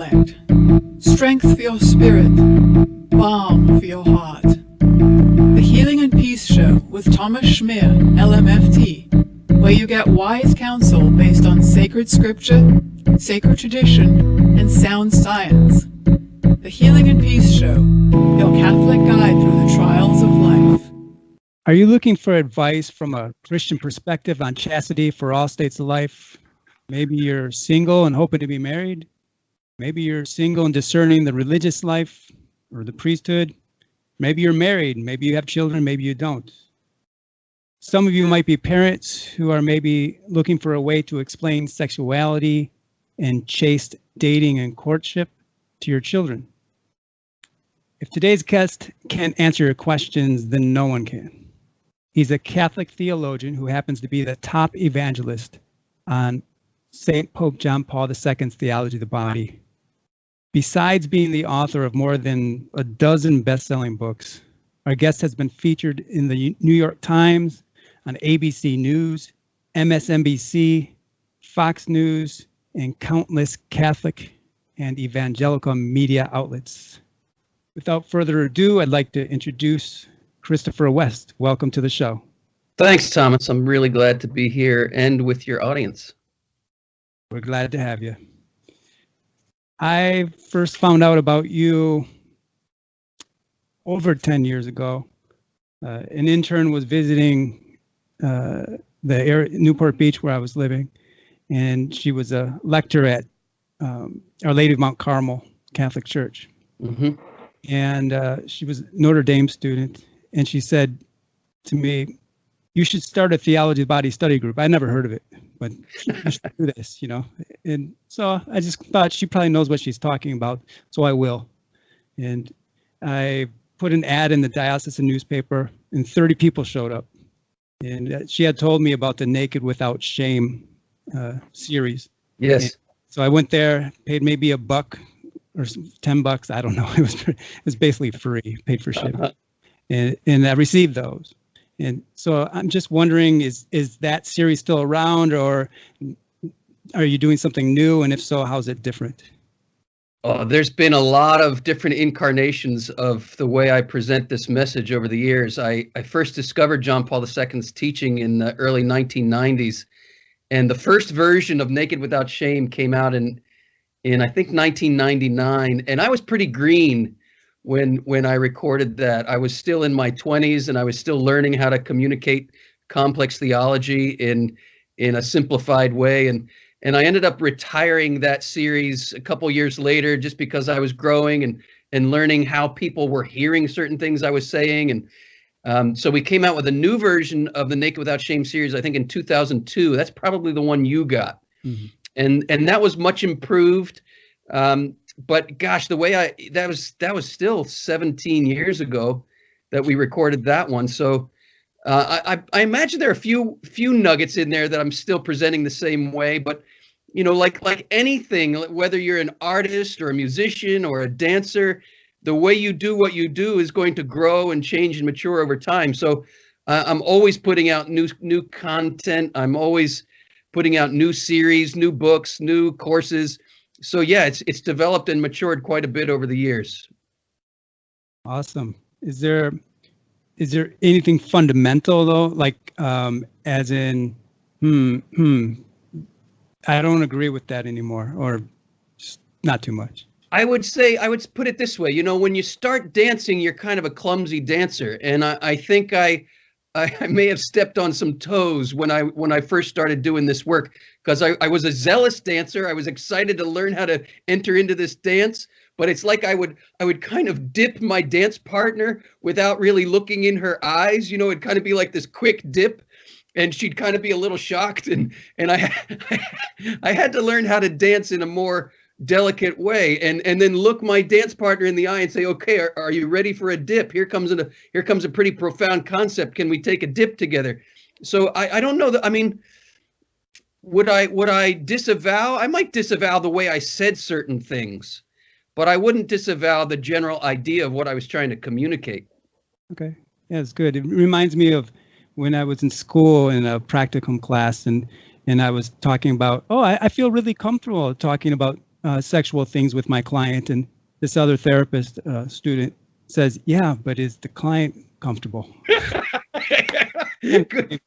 intellect, strength for your spirit, balm for your heart. The Healing and Peace Show with Thomas Schmier, LMFT, where you get wise counsel based on sacred scripture, sacred tradition, and sound science. The Healing and Peace Show, your Catholic guide through the trials of life. Are you looking for advice from a Christian perspective on chastity for all states of life? Maybe you're single and hoping to be married. Maybe you're single and discerning the religious life or the priesthood. Maybe you're married. Maybe you have children. Maybe you don't. Some of you might be parents who are maybe looking for a way to explain sexuality and chaste dating and courtship to your children. If today's guest can't answer your questions, then no one can. He's a Catholic theologian who happens to be the top evangelist on St. Pope John Paul II's Theology of the Body. Besides being the author of more than a dozen best-selling books, our guest has been featured in the New York Times, on ABC News, MSNBC, Fox News, and countless Catholic and evangelical media outlets. Without further ado, I'd like to introduce Christopher West. Welcome to the show. Thanks, Thomas. I'm really glad to be here and with your audience. We're glad to have you. I first found out about you over 10 years ago. An intern was visiting Newport Beach where I was living, and she was a lector at Our Lady of Mount Carmel Catholic Church. Mm-hmm. And she was a Notre Dame student, and she said to me, "You should start a theology of the body study group." I never heard of it, but you should do this, you know. And so I just thought she probably knows what she's talking about, so I will. And I put an ad in the diocesan newspaper, and 30 people showed up. And she had told me about the Naked Without Shame series. Yes. And so I went there, paid maybe $1 or $10. I don't know. It was basically free, paid for shipping. And I received those. And so I'm just wondering, is that series still around, or are you doing something new? And if so, how's it different? Oh, there's been a lot of different incarnations of the way I present this message over the years. I first discovered John Paul II's teaching in the early 1990s. And the first version of Naked Without Shame came out in I think 1999. And I was pretty green when I recorded that. I was still in my 20s, and I was still learning how to communicate complex theology in a simplified way. And I ended up retiring that series a couple years later just because I was growing and learning how people were hearing certain things I was saying. And so we came out with a new version of the Naked Without Shame series, I think in 2002. That's probably the one you got. Mm-hmm. And that was much improved. But gosh, that was still 17 years ago that we recorded that one. So I imagine there are a few nuggets in there that I'm still presenting the same way. But you know, like anything, whether you're an artist or a musician or a dancer, the way you do what you do is going to grow and change and mature over time. So I'm always putting out new content. I'm always putting out new series, new books, new courses. So yeah, it's developed and matured quite a bit over the years. Awesome. Is there anything fundamental though? Like as in, I don't agree with that anymore, or just not too much? I would put it this way. You know, when you start dancing, you're kind of a clumsy dancer, and I think I may have stepped on some toes when I first started doing this work, because I was a zealous dancer. I was excited to learn how to enter into this dance, but it's like I would kind of dip my dance partner without really looking in her eyes. You know, it'd kind of be like this quick dip, and she'd kind of be a little shocked, and I had to learn how to dance in a more delicate way, and then look my dance partner in the eye and say, okay, are you ready for a dip? Here comes a pretty profound concept. Can we take a dip together? So I don't know that. I mean, would I disavow? I might disavow the way I said certain things, but I wouldn't disavow the general idea of what I was trying to communicate. Okay, yeah, it's good. It reminds me of when I was in school in a practicum class, and I was talking about, I feel really comfortable talking about sexual things with my client, and this other therapist student says, yeah, but is the client comfortable? Good.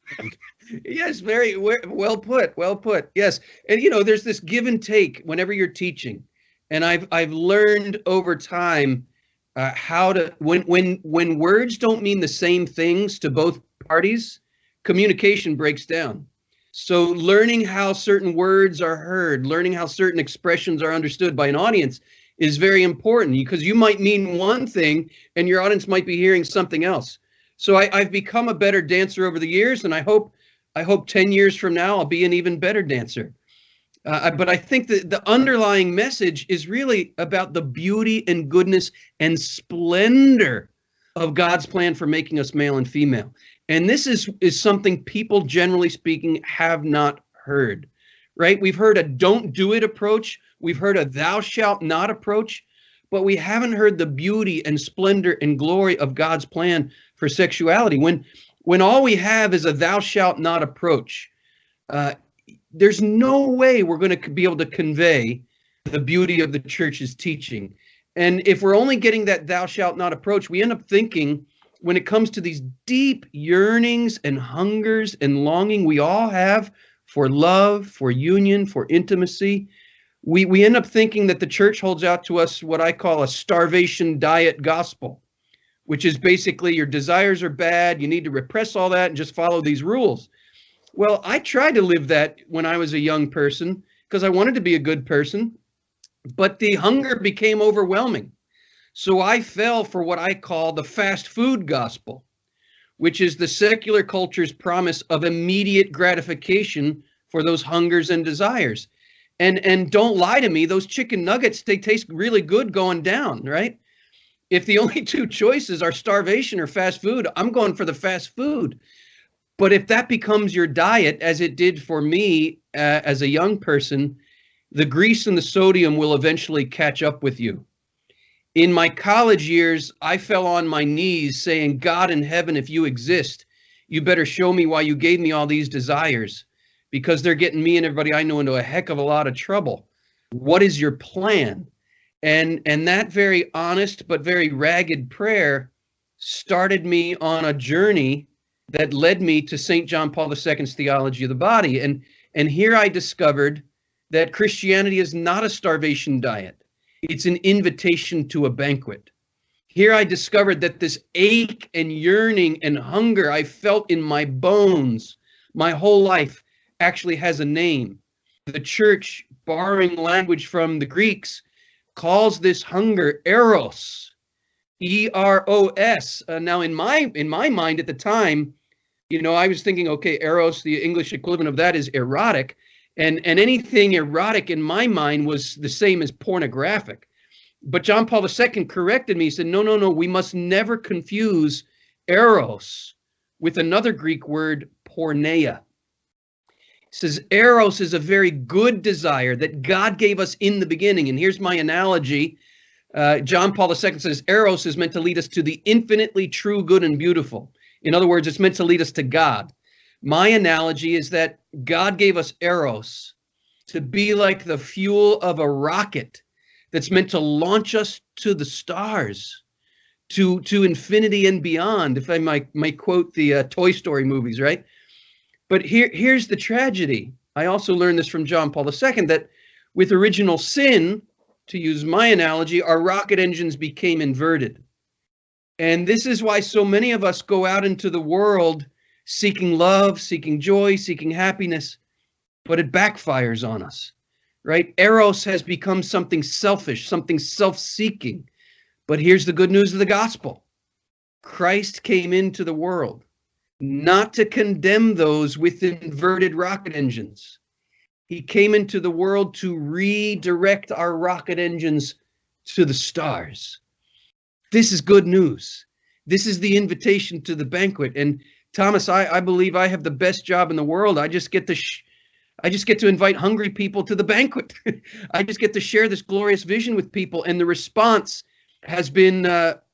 Yes, very well put. Well put. Yes, and there's this give and take whenever you're teaching, and I've learned over time how to when words don't mean the same things to both parties, communication breaks down. So learning how certain words are heard, learning how certain expressions are understood by an audience is very important, because you might mean one thing and your audience might be hearing something else. So I've become a better dancer over the years, and I hope 10 years from now I'll be an even better dancer. But I think that the underlying message is really about the beauty and goodness and splendor of God's plan for making us male and female. And this is something people, generally speaking, have not heard, right? We've heard a don't do it approach. We've heard a thou shalt not approach, but we haven't heard the beauty and splendor and glory of God's plan for sexuality. When all we have is a thou shalt not approach, there's no way we're going to be able to convey the beauty of the church's teaching. And if we're only getting that thou shalt not approach, we end up thinking, when it comes to these deep yearnings and hungers and longing we all have for love, for union, for intimacy, we end up thinking that the church holds out to us what I call a starvation diet gospel, which is basically your desires are bad, you need to repress all that and just follow these rules. Well, I tried to live that when I was a young person because I wanted to be a good person, but the hunger became overwhelming. So I fell for what I call the fast food gospel, which is the secular culture's promise of immediate gratification for those hungers and desires. And don't lie to me, those chicken nuggets, they taste really good going down, right? If the only two choices are starvation or fast food, I'm going for the fast food. But if that becomes your diet, as it did for me as a young person, the grease and the sodium will eventually catch up with you. In my college years, I fell on my knees saying, God in heaven, if you exist, you better show me why you gave me all these desires, because they're getting me and everybody I know into a heck of a lot of trouble. What is your plan? And that very honest but very ragged prayer started me on a journey that led me to St. John Paul II's Theology of the Body. And here I discovered that Christianity is not a starvation diet. It's an invitation to a banquet. Here I discovered that this ache and yearning and hunger I felt in my bones my whole life actually has a name. The church, borrowing language from the Greeks, calls this hunger eros, E-R-O-S. Now, in my mind at the time, I was thinking, okay, eros, the English equivalent of that is erotic. And anything erotic in my mind was the same as pornographic. But John Paul II corrected me. He said, no, we must never confuse eros with another Greek word, porneia. He says, eros is a very good desire that God gave us in the beginning. And here's my analogy. John Paul II says, eros is meant to lead us to the infinitely true, good, and beautiful. In other words, it's meant to lead us to God. My analogy is that God gave us eros to be like the fuel of a rocket that's meant to launch us to the stars, to infinity and beyond, if I might quote the Toy Story movies, right? But here's the tragedy. I also learned this from John Paul II, that with original sin, to use my analogy, our rocket engines became inverted. And this is why so many of us go out into the world seeking love, seeking joy, seeking happiness, but it backfires on us, right? Eros has become something selfish, something self-seeking. But here's the good news of the gospel. Christ came into the world not to condemn those with inverted rocket engines. He came into the world to redirect our rocket engines to the stars. This is good news. This is the invitation to the banquet. And Thomas, I believe I have the best job in the world. I just get to invite hungry people to the banquet. I just get to share this glorious vision with people, and the response has been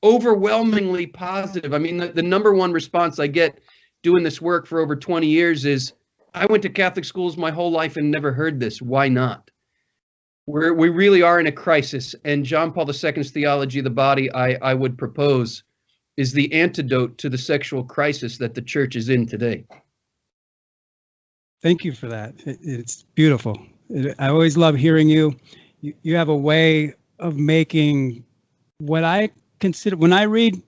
overwhelmingly positive. I mean, the number one response I get doing this work for over 20 years is, I went to Catholic schools my whole life and never heard this. Why not? We really are in a crisis, and John Paul II's Theology of the Body, I would propose, is the antidote to the sexual crisis that the church is in today. Thank you for that. It's beautiful. I always love hearing you. You have a way of making what I consider, when I read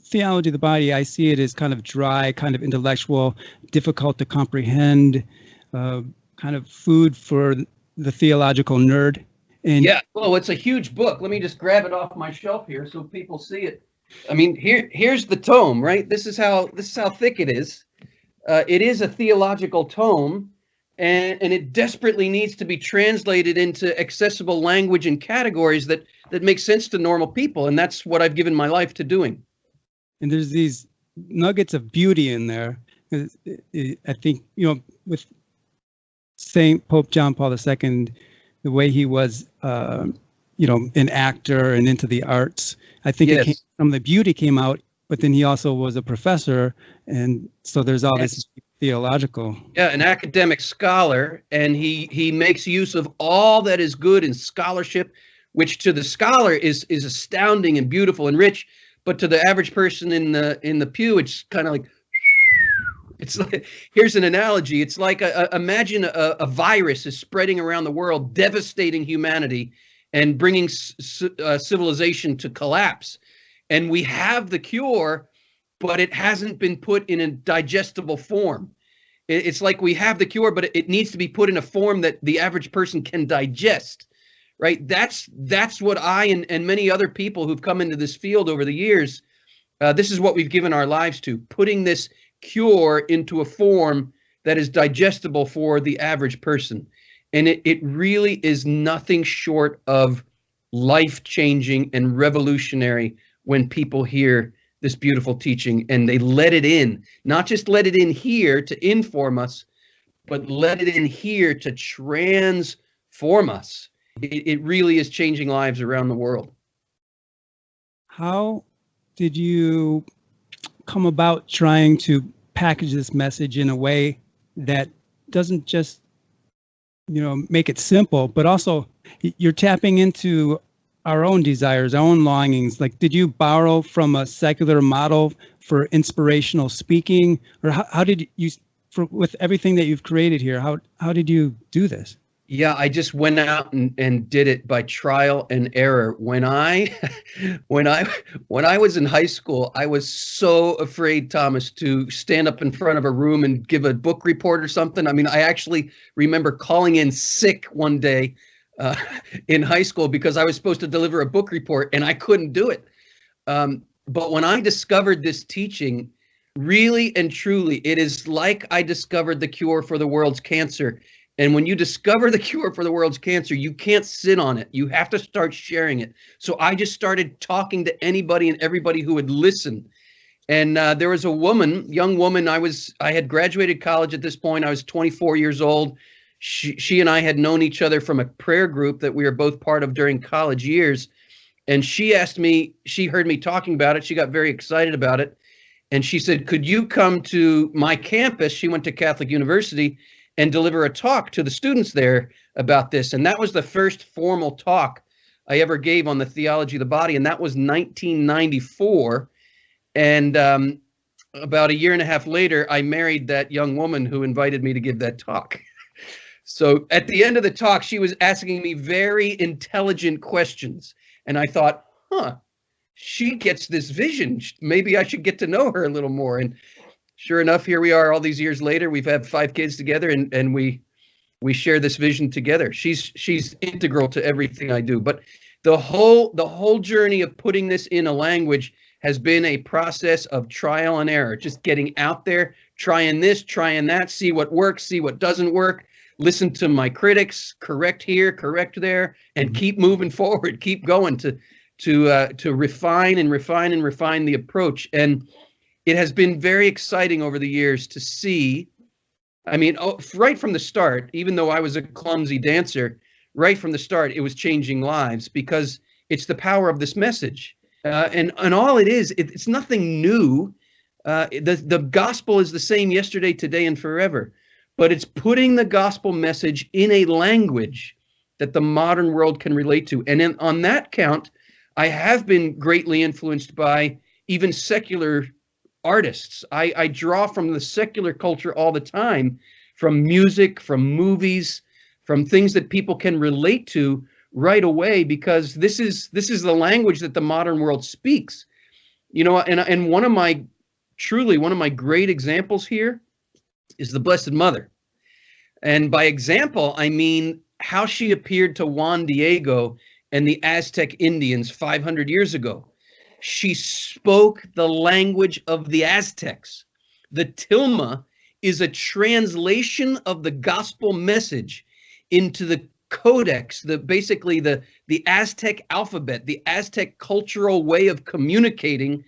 Theology of the Body, I see it as kind of dry, kind of intellectual, difficult to comprehend, kind of food for the theological nerd. And yeah, well, it's a huge book. Let me just grab it off my shelf here so people see it. I mean, here's the tome, right? This is how thick it is. It is a theological tome, and it desperately needs to be translated into accessible language and categories that make sense to normal people, and that's what I've given my life to doing. And there's these nuggets of beauty in there. I think, with Saint Pope John Paul II, the way he was, an actor and into the arts, I think Yes. some of the beauty came out, but then he also was a professor. And so there's all this theological. Yeah, an academic scholar, and he makes use of all that is good in scholarship, which to the scholar is astounding and beautiful and rich, but to the average person in the pew, it's kind of like, it's like, here's an analogy. It's like imagine a virus is spreading around the world, devastating humanity and bringing civilization to collapse. And we have the cure, but it hasn't been put in a digestible form. It's like we have the cure, but it needs to be put in a form that the average person can digest, right? That's what I and many other people who've come into this field over the years, this is what we've given our lives to, putting this cure into a form that is digestible for the average person. And it really is nothing short of life-changing and revolutionary when people hear this beautiful teaching and they let it in, not just let it in here to inform us, but let it in here to transform us. It really is changing lives around the world. How did you come about trying to package this message in a way that doesn't just, make it simple, but also you're tapping into our own desires, our own longings? Like, did you borrow from a secular model for inspirational speaking, or how did you, with everything that you've created here, how did you do this? Yeah, I just went out and did it by trial and error. When I was in high school, I was so afraid, Thomas, to stand up in front of a room and give a book report or something. I mean, I actually remember calling in sick one day in high school because I was supposed to deliver a book report and I couldn't do it. But when I discovered this teaching, really and truly, it is like I discovered the cure for the world's cancer. And when you discover the cure for the world's cancer, you can't sit on it. You have to start sharing it. So I just started talking to anybody and everybody who would listen. And there was a young woman, I had graduated college at this point. I was 24 years old. She and I had known each other from a prayer group that we were both part of during college years. And she asked me, she heard me talking about it. She got very excited about it. And she said, could you come to my campus? She went to Catholic University and deliver a talk to the students there about this. And that was the first formal talk I ever gave on the theology of the body. And that was 1994. And about a year and a half later, I married that young woman who invited me to give that talk. So at the end of the talk, she was asking me very intelligent questions. And I thought, she gets this vision. Maybe I should get to know her a little more. And sure enough, here we are all these years later. We've had 5 kids together, and we share this vision together. She's integral to everything I do. But the whole journey of putting this in a language has been a process of trial and error, just getting out there, trying this, trying that, see what works, see what doesn't work, listen to my critics, correct here, correct there, and keep moving forward, keep going to refine and refine and refine the approach. And it has been very exciting over the years to see, I mean, right from the start, even though I was a clumsy dancer, right from the start, it was changing lives because it's the power of this message. And all it is, it's nothing new. The gospel is the same yesterday, today, and forever. But it's putting the gospel message in a language that the modern world can relate to. And on that count, I have been greatly influenced by even secular artists. I draw from the secular culture all the time, from music, from movies, from things that people can relate to right away, because this is the language that the modern world speaks. And one of my great examples here is the Blessed Mother. And by example, I mean how she appeared to Juan Diego and the Aztec Indians 500 years ago. She spoke the language of the Aztecs. The tilma is a translation of the gospel message into the codex, basically the Aztec alphabet, the Aztec cultural way of communicating.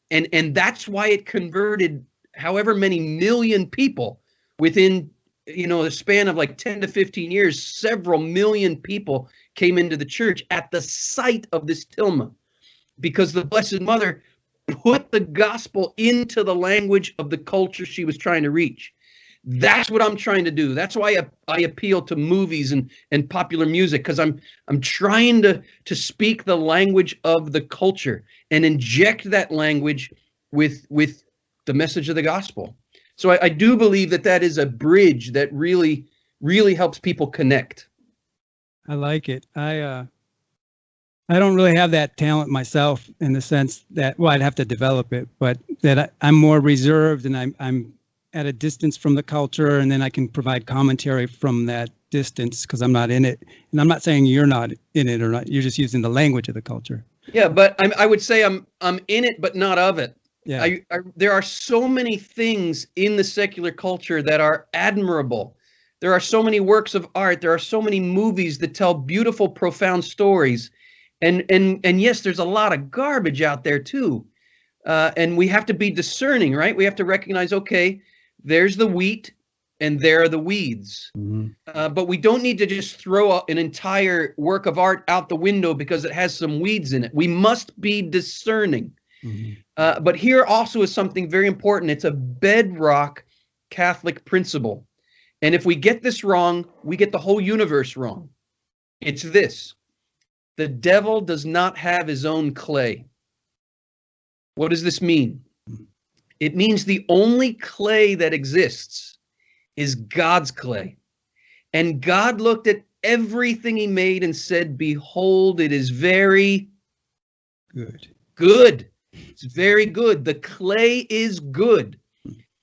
And that's why it converted however many million people within a span of like 10 to 15 years. Several million people came into the church at the sight of this tilma, because the Blessed Mother put the gospel into the language of the culture she was trying to reach. That's what I'm trying to do. That's why I appeal to movies and popular music, because I'm trying to speak the language of the culture and inject that language with the message of the gospel. So I do believe that is a bridge that really, really helps people connect. I like it. I don't really have that talent myself, in the sense that, well, I'd have to develop it, but that I'm more reserved, and I'm at a distance from the culture, and then I can provide commentary from that distance because I'm not in it. And I'm not saying you're not in it or not. You're just using the language of the culture. Yeah, but I would say I'm in it, but not of it. Yeah. There are so many things in the secular culture that are admirable. There are so many works of art. There are so many movies that tell beautiful, profound stories. And yes, there's a lot of garbage out there too. And we have to be discerning, right? We have to recognize, okay, there's the wheat and there are the weeds. Mm-hmm. But we don't need to just throw an entire work of art out the window because it has some weeds in it. We must be discerning. Mm-hmm. But here also is something very important. It's a bedrock Catholic principle. And if we get this wrong, we get the whole universe wrong. It's this: the devil does not have his own clay. What does this mean? It means the only clay that exists is God's clay. And God looked at everything he made and said, behold, it is very good. It's very good. The clay is good.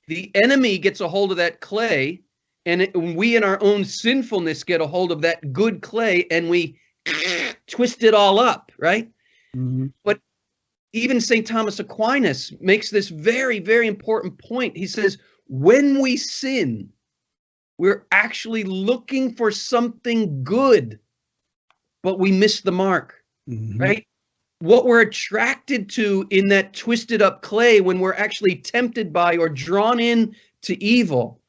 The enemy gets a hold of that clay, and we in our own sinfulness get a hold of that good clay, and we twist it all up, right? Mm-hmm. But even St. Thomas Aquinas makes this very, very important point. He says, when we sin, we're actually looking for something good, but we miss the mark, mm-hmm. right? What we're attracted to in that twisted up clay, when we're actually tempted by or drawn in to evil,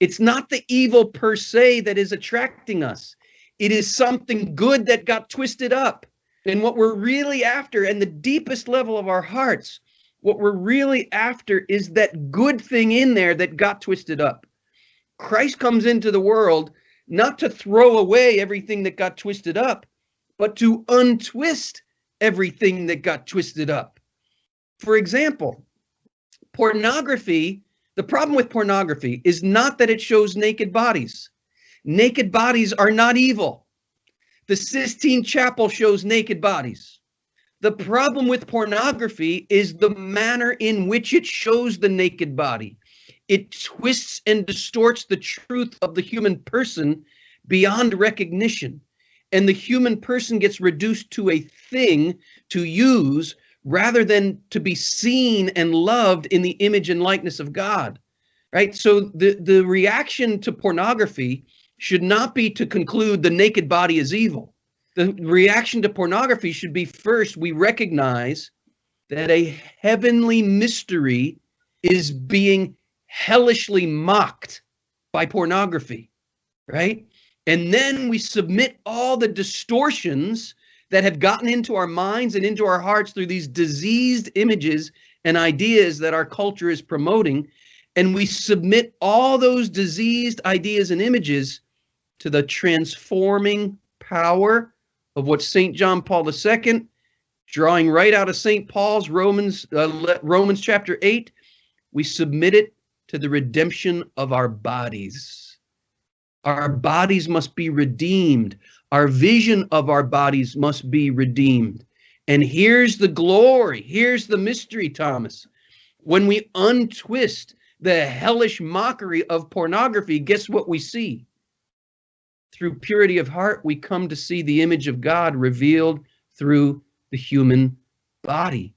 it's not the evil per se that is attracting us. It is something good that got twisted up. And what we're really after, and the deepest level of our hearts, what we're really after is that good thing in there that got twisted up. Christ comes into the world not to throw away everything that got twisted up, but to untwist everything that got twisted up. For example, pornography, the problem with pornography is not that it shows naked bodies. Naked bodies are not evil. The Sistine Chapel shows naked bodies. The problem with pornography is the manner in which it shows the naked body. It twists and distorts the truth of the human person beyond recognition. And the human person gets reduced to a thing to use rather than to be seen and loved in the image and likeness of God, right? So the reaction to pornography should not be to conclude the naked body is evil. The reaction to pornography should be, first, we recognize that a heavenly mystery is being hellishly mocked by pornography, right? And then we submit all the distortions that have gotten into our minds and into our hearts through these diseased images and ideas that our culture is promoting. And we submit all those diseased ideas and images to the transforming power of what St. John Paul II, drawing right out of St. Paul's Romans chapter 8, we submit it to the redemption of our bodies. Our bodies must be redeemed. Our vision of our bodies must be redeemed. And here's the glory. Here's the mystery, Thomas. When we untwist the hellish mockery of pornography, guess what we see? Through purity of heart, we come to see the image of God revealed through the human body.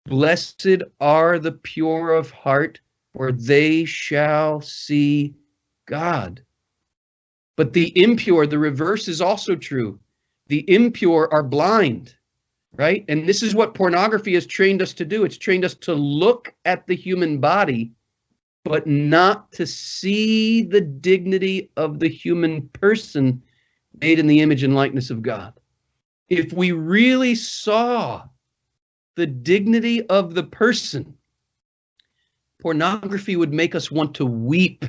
Blessed are the pure of heart, for they shall see God. But the impure, the reverse is also true. The impure are blind, right? And this is what pornography has trained us to do. It's trained us to look at the human body, but not to see the dignity of the human person made in the image and likeness of God. If we really saw the dignity of the person, pornography would make us want to weep,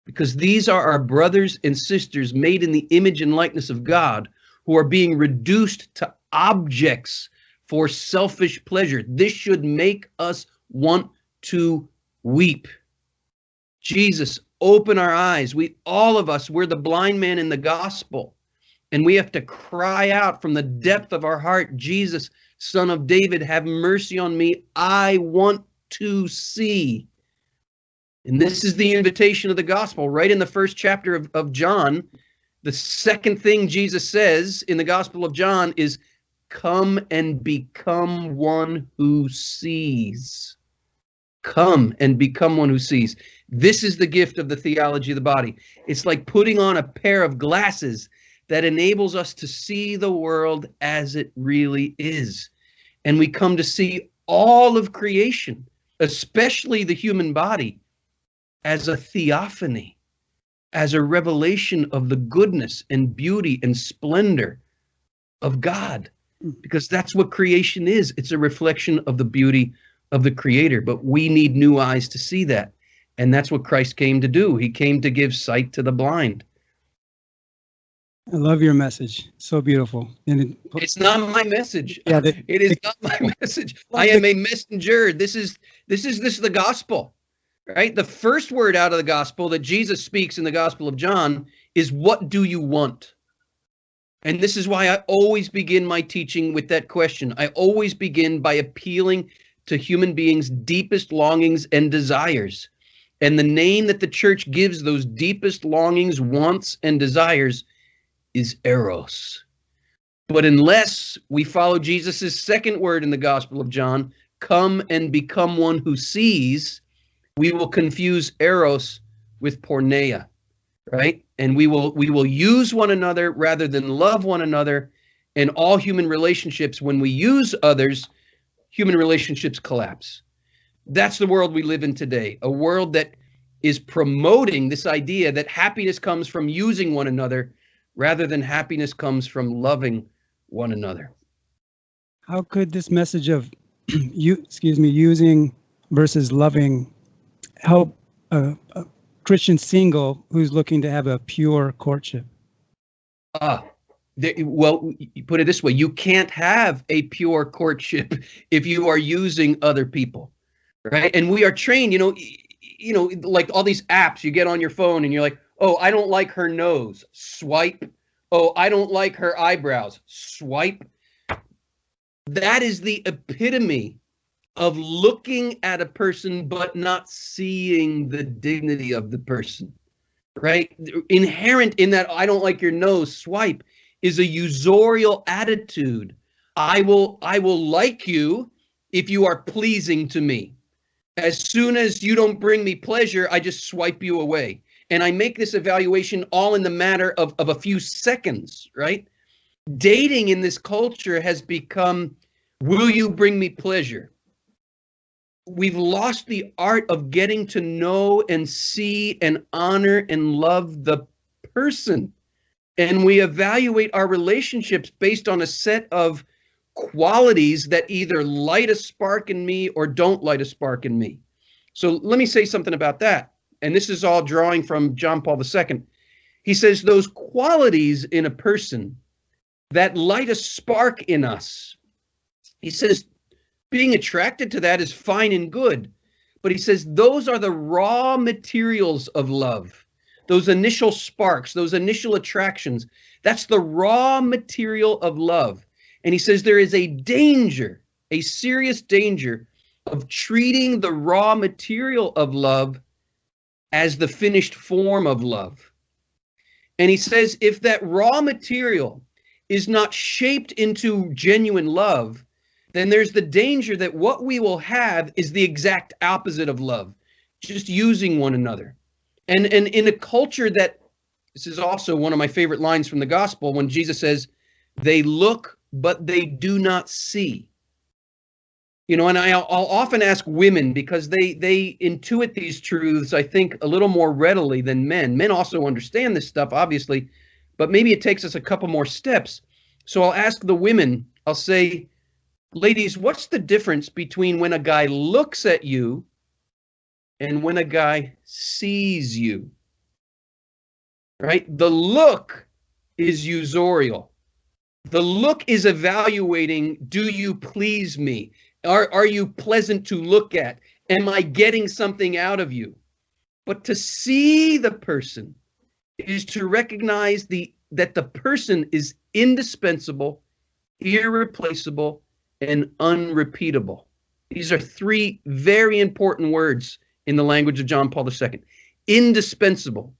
because these are our brothers and sisters made in the image and likeness of God who are being reduced to objects for selfish pleasure. This should make us want to weep. Jesus, open our eyes. All of us, we're the blind man in the gospel. And we have to cry out from the depth of our heart, Jesus, Son of David, have mercy on me. I want to see. And this is the invitation of the gospel. Right in the first chapter of John, the second thing Jesus says in the Gospel of John is, come and become one who sees. Come and become one who sees. This is the gift of the theology of the body. It's like putting on a pair of glasses that enables us to see the world as it really is. And we come to see all of creation, especially the human body, as a theophany, as a revelation of the goodness and beauty and splendor of God. Because that's what creation is. It's a reflection of the beauty of the Creator. But we need new eyes to see that. And that's what Christ came to do. He came to give sight to the blind. I love your message. So beautiful. And it's not my message. Yeah, it is not my message. I am a messenger. This is the gospel, right? The first word out of the gospel that Jesus speaks in the Gospel of John is, what do you want? And this is why I always begin my teaching with that question. I always begin by appealing to human beings' deepest longings and desires. And the name that the church gives those deepest longings, wants, and desires is eros. But unless we follow Jesus's second word in the Gospel of John, come and become one who sees, we will confuse eros with porneia, right? And we will use one another rather than love one another. And all human relationships, when we use others, human relationships collapse. That's the world we live in today, a world that is promoting this idea that happiness comes from using one another rather than happiness comes from loving one another. How could this message of using versus loving help a Christian single who's looking to have a pure courtship? Well, you put it this way, you can't have a pure courtship if you are using other people, right? And we are trained, like all these apps you get on your phone and you're like, oh, I don't like her nose, swipe. Oh, I don't like her eyebrows, swipe. That is the epitome of looking at a person but not seeing the dignity of the person, right? Inherent in that I don't like your nose, swipe, is a usurial attitude. I will like you if you are pleasing to me. As soon as you don't bring me pleasure, I just swipe you away. And I make this evaluation all in the matter of a few seconds, right? Dating in this culture has become, will you bring me pleasure? We've lost the art of getting to know and see and honor and love the person. And we evaluate our relationships based on a set of qualities that either light a spark in me or don't light a spark in me. So let me say something about that. And this is all drawing from John Paul II. He says those qualities in a person that light a spark in us. He says being attracted to that is fine and good, but he says those are the raw materials of love. Those initial sparks, those initial attractions, that's the raw material of love. And he says there is a danger, a serious danger of treating the raw material of love as the finished form of love. And he says if that raw material is not shaped into genuine love, then there's the danger that what we will have is the exact opposite of love, just using one another. And in a culture that, this is also one of my favorite lines from the gospel, when Jesus says, they look, but they do not see. You know, and I'll often ask women because they intuit these truths, I think, a little more readily than men. Men also understand this stuff, obviously, but maybe it takes us a couple more steps. So I'll ask the women, I'll say, ladies, what's the difference between when a guy looks at you and when a guy sees you? Right? The look is usorial. The look is evaluating, do you please me? Are you pleasant to look at? Am I getting something out of you? But to see the person is to recognize that the person is indispensable, irreplaceable, and unrepeatable. These are three very important words in the language of John Paul II. Indispensable.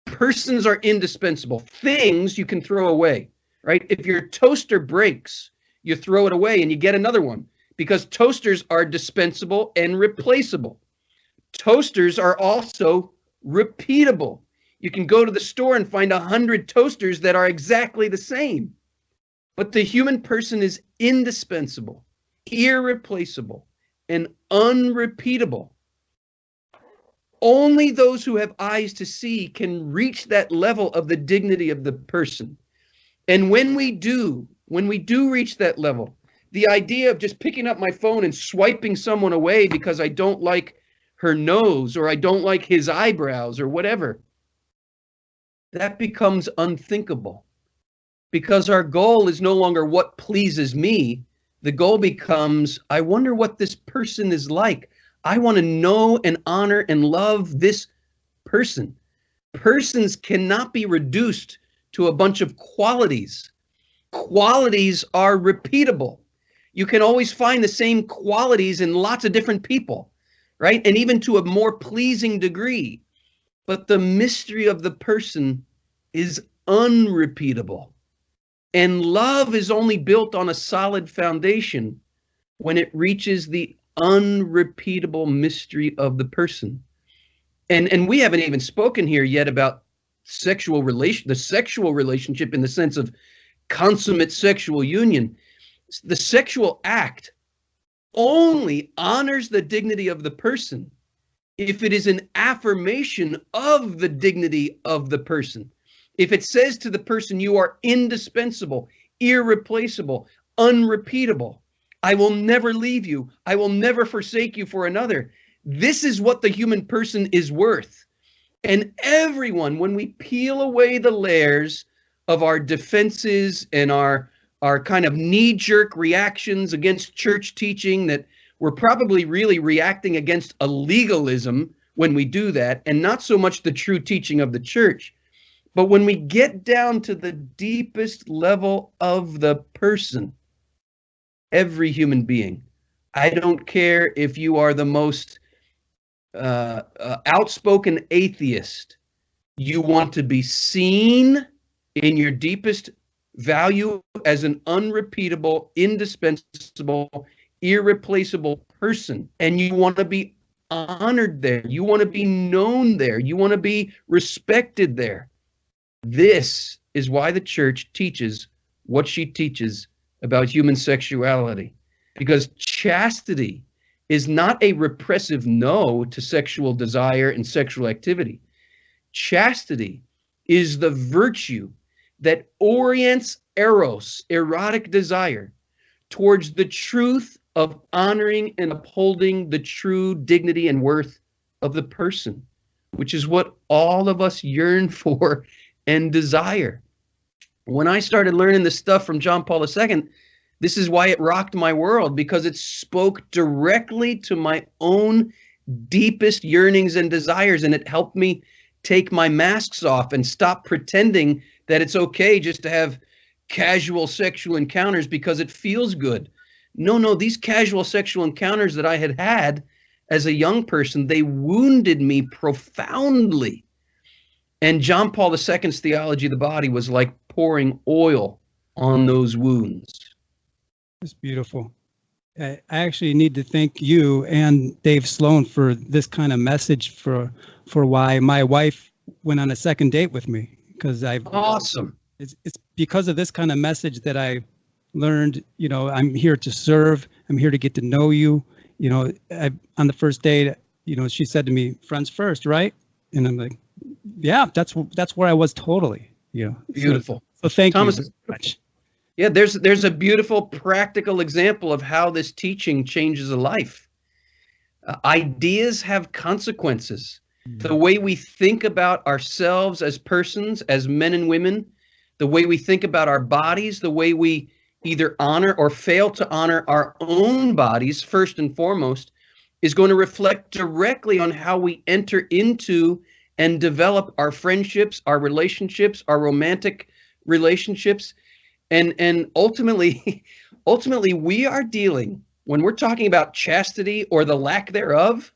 Persons are indispensable. Things you can throw away, right? If your toaster breaks, you throw it away and you get another one because toasters are dispensable and replaceable. Toasters are also repeatable. You can go to the store and find 100 toasters that are exactly the same. But the human person is indispensable, irreplaceable, and unrepeatable. Only those who have eyes to see can reach that level of the dignity of the person. And when we do reach that level, the idea of just picking up my phone and swiping someone away because I don't like her nose or I don't like his eyebrows or whatever, that becomes unthinkable. Because our goal is no longer what pleases me. The goal becomes, I wonder what this person is like. I want to know and honor and love this person. Persons cannot be reduced to a bunch of qualities. Qualities are repeatable. You can always find the same qualities in lots of different people, right? And even to a more pleasing degree. But the mystery of the person is unrepeatable. And love is only built on a solid foundation when it reaches the unrepeatable mystery of the person. And we haven't even spoken here yet about the sexual relationship in the sense of consummate sexual union. The sexual act only honors the dignity of the person if it is an affirmation of the dignity of the person. If it says to the person, you are indispensable, irreplaceable, unrepeatable, I will never leave you, I will never forsake you for another. This is what the human person is worth. And everyone, when we peel away the layers of our defenses and our kind of knee-jerk reactions against church teaching, that we're probably really reacting against a legalism when we do that, and not so much the true teaching of the church. But when we get down to the deepest level of the person, every human being, I don't care if you are the most outspoken atheist, you want to be seen in your deepest value as an unrepeatable, indispensable, irreplaceable person. And you want to be honored there. You want to be known there. You want to be respected there. This is why the church teaches what she teaches about human sexuality. Because chastity is not a repressive no to sexual desire and sexual activity. Chastity is the virtue that orients eros, erotic desire, towards the truth of honoring and upholding the true dignity and worth of the person, which is what all of us yearn for and desire. When I started learning this stuff from John Paul II, this is why it rocked my world, because it spoke directly to my own deepest yearnings and desires, and it helped me take my masks off and stop pretending that it's okay just to have casual sexual encounters because it feels good. No, these casual sexual encounters that I had had as a young person, they wounded me profoundly. And John Paul II's Theology of the Body was like pouring oil on those wounds. It's beautiful. I actually need to thank you and Dave Sloan for this kind of message for why my wife went on a second date with me, because Awesome. It's because of this kind of message that I learned, I'm here to serve. I'm here to get to know you. On the first date, she said to me, friends first, right? And I'm like, yeah, that's where I was totally, Beautiful. So thank Thomas, you very much. Yeah, there's a beautiful practical example of how this teaching changes a life. Ideas have consequences. The way we think about ourselves as persons, as men and women, the way we think about our bodies, the way we either honor or fail to honor our own bodies, first and foremost, is going to reflect directly on how we enter into and develop our friendships, our relationships, our romantic relationships. And ultimately, we are dealing, when we're talking about chastity or the lack thereof,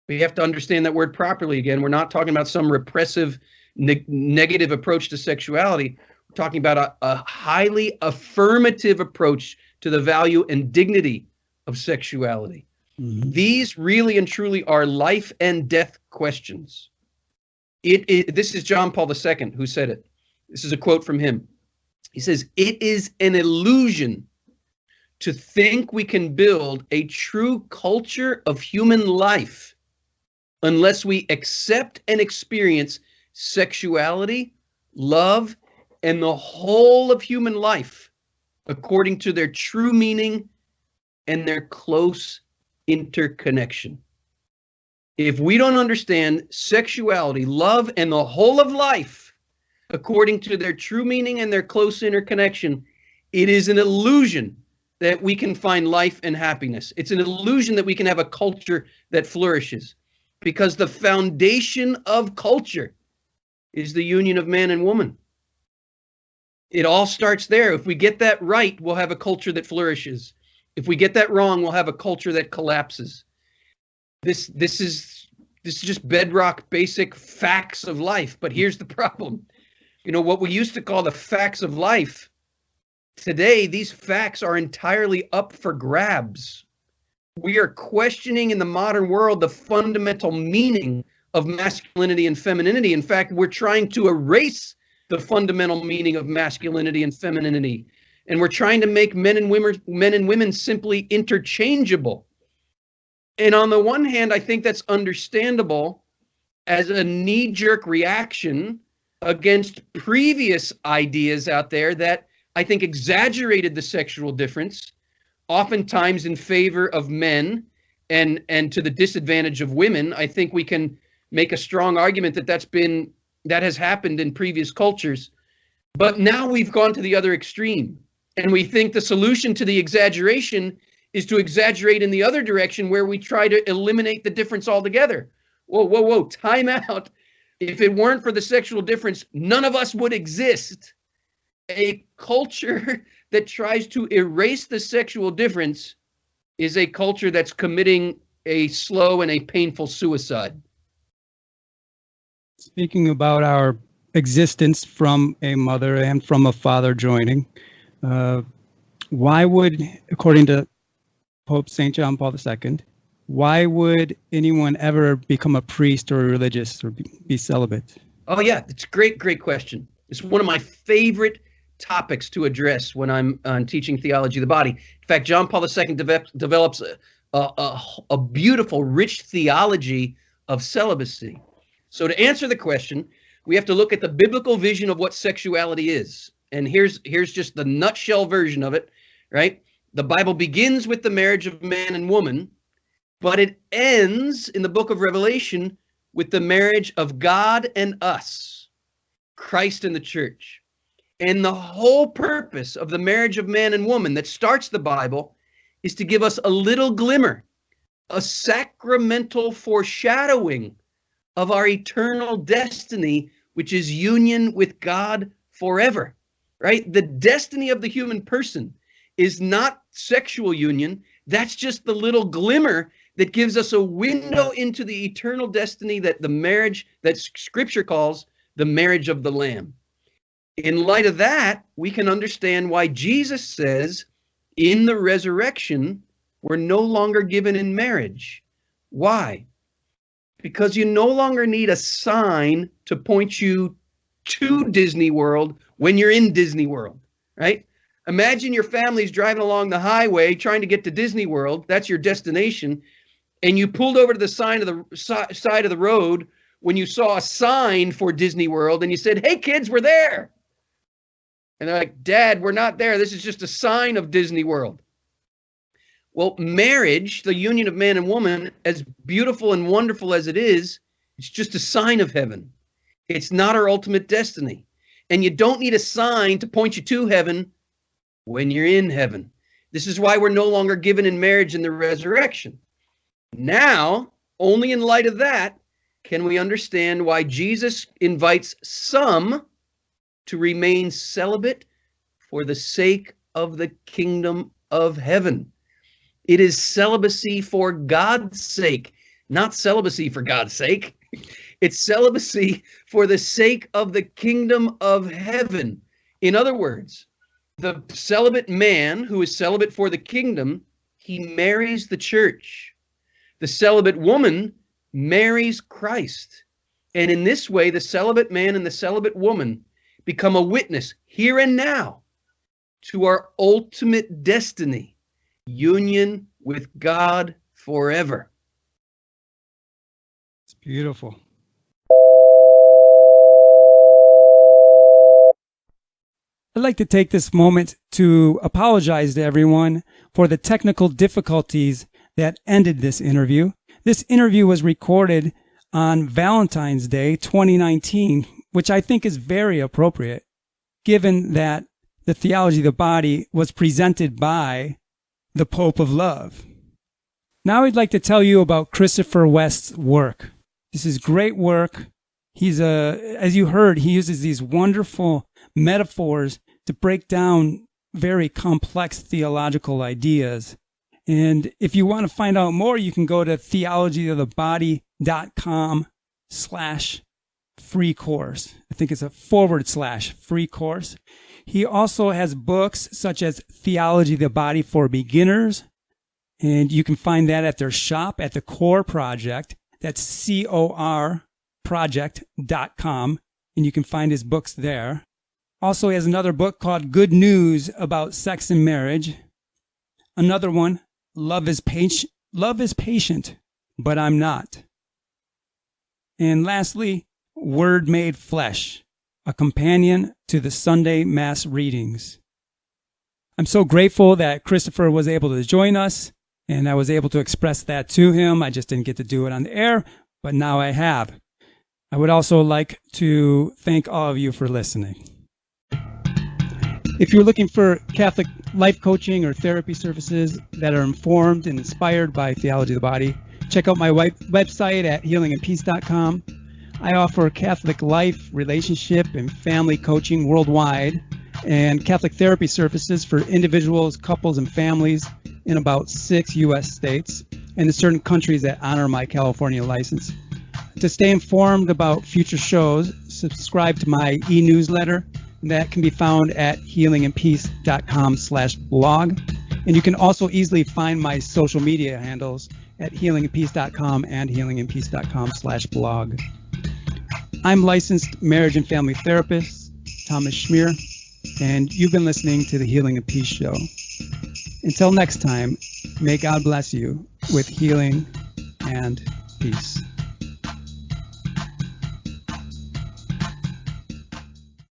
we have to understand that word properly again. We're not talking about some repressive, negative approach to sexuality. We're talking about a highly affirmative approach to the value and dignity of sexuality. Mm-hmm. These really and truly are life and death questions. This is John Paul II who said it. This is a quote from him. He says, "It is an illusion to think we can build a true culture of human life unless we accept and experience sexuality, love, and the whole of human life according to their true meaning and their close interconnection." If we don't understand sexuality, love, and the whole of life according to their true meaning and their close interconnection, it is an illusion that we can find life and happiness. It's an illusion that we can have a culture that flourishes, because the foundation of culture is the union of man and woman. It all starts there. If we get that right, we'll have a culture that flourishes. If we get that wrong, we'll have a culture that collapses. This is just bedrock, basic facts of life. But here's the problem. What we used to call the facts of life, today, these facts are entirely up for grabs. We are questioning in the modern world the fundamental meaning of masculinity and femininity. In fact, we're trying to erase the fundamental meaning of masculinity and femininity. And we're trying to make men and women simply interchangeable. And on the one hand, I think that's understandable as a knee-jerk reaction against previous ideas out there that I think exaggerated the sexual difference, oftentimes in favor of men and to the disadvantage of women. I think we can make a strong argument that has happened in previous cultures. But now we've gone to the other extreme, and we think the solution to the exaggeration is to exaggerate in the other direction, where we try to eliminate the difference altogether. Whoa, time out. If it weren't for the sexual difference, none of us would exist. A culture that tries to erase the sexual difference is a culture that's committing a slow and a painful suicide. Speaking about our existence from a mother and from a father joining, why would, according to Pope St. John Paul II, why would anyone ever become a priest or a religious or be celibate? Oh yeah, it's a great question. It's one of my favorite topics to address when I'm teaching theology of the body. In fact, John Paul II develops a beautiful, rich theology of celibacy. So to answer the question, we have to look at the biblical vision of what sexuality is. And here's just the nutshell version of it, right? The Bible begins with the marriage of man and woman, but it ends in the book of Revelation with the marriage of God and us. Christ and the church. And the whole purpose of the marriage of man and woman that starts the Bible is to give us a little glimmer, a sacramental foreshadowing of our eternal destiny, which is union with God forever, right? The destiny of the human person is not sexual union. That's just the little glimmer that gives us a window into the eternal destiny that the marriage that Scripture calls the marriage of the Lamb. In light of that, we can understand why Jesus says in the resurrection, we're no longer given in marriage. Why? Because you no longer need a sign to point you to Disney World when you're in Disney World, right? Imagine your family's driving along the highway trying to get to Disney World. That's your destination. And you pulled over to the side of the road when you saw a sign for Disney World and you said, "Hey kids, we're there." And they're like, "Dad, we're not there. This is just a sign of Disney World." Well, marriage, the union of man and woman, as beautiful and wonderful as it is, it's just a sign of heaven. It's not our ultimate destiny. And you don't need a sign to point you to heaven when you're in heaven. This is why we're no longer given in marriage in the resurrection. Now, only in light of that, can we understand why Jesus invites some to remain celibate for the sake of the kingdom of heaven. It is celibacy for God's sake, not celibacy for God's sake. It's celibacy for the sake of the kingdom of heaven. In other words, the celibate man who is celibate for the kingdom, he marries the church. The celibate woman marries Christ. And in this way, the celibate man and the celibate woman become a witness here and now to our ultimate destiny, union with God forever. It's beautiful. I'd like to take this moment to apologize to everyone for the technical difficulties that ended this interview. This interview was recorded on Valentine's Day 2019, which I think is very appropriate, given that the Theology of the Body was presented by the Pope of Love. Now I'd like to tell you about Christopher West's work. This is great work. As you heard, he uses these wonderful metaphors to break down very complex theological ideas. And if you want to find out more, you can go to theologyofthebody.com/free course. I think it's a /free course. He also has books such as Theology of the Body for Beginners. And you can find that at their shop at the Core Project. That's corproject.com. And you can find his books there. Also, he has another book called Good News About Sex and Marriage. Another one, Love is Patient, But I'm Not. And lastly, Word Made Flesh, a companion to the Sunday Mass readings. I'm so grateful that Christopher was able to join us, and I was able to express that to him. I just didn't get to do it on the air, but now I have. I would also like to thank all of you for listening. If you're looking for Catholic life coaching or therapy services that are informed and inspired by Theology of the Body, check out my website at healingandpeace.com. I offer Catholic life, relationship, and family coaching worldwide, and Catholic therapy services for individuals, couples, and families in about 6 U.S. states and in certain countries that honor my California license. To stay informed about future shows, subscribe to my e-newsletter. That can be found at healingandpeace.com/blog. And you can also easily find my social media handles at healingandpeace.com and healingandpeace.com/blog. I'm licensed marriage and family therapist, Thomas Schmier, and you've been listening to the Healing and Peace Show. Until next time, may God bless you with healing and peace.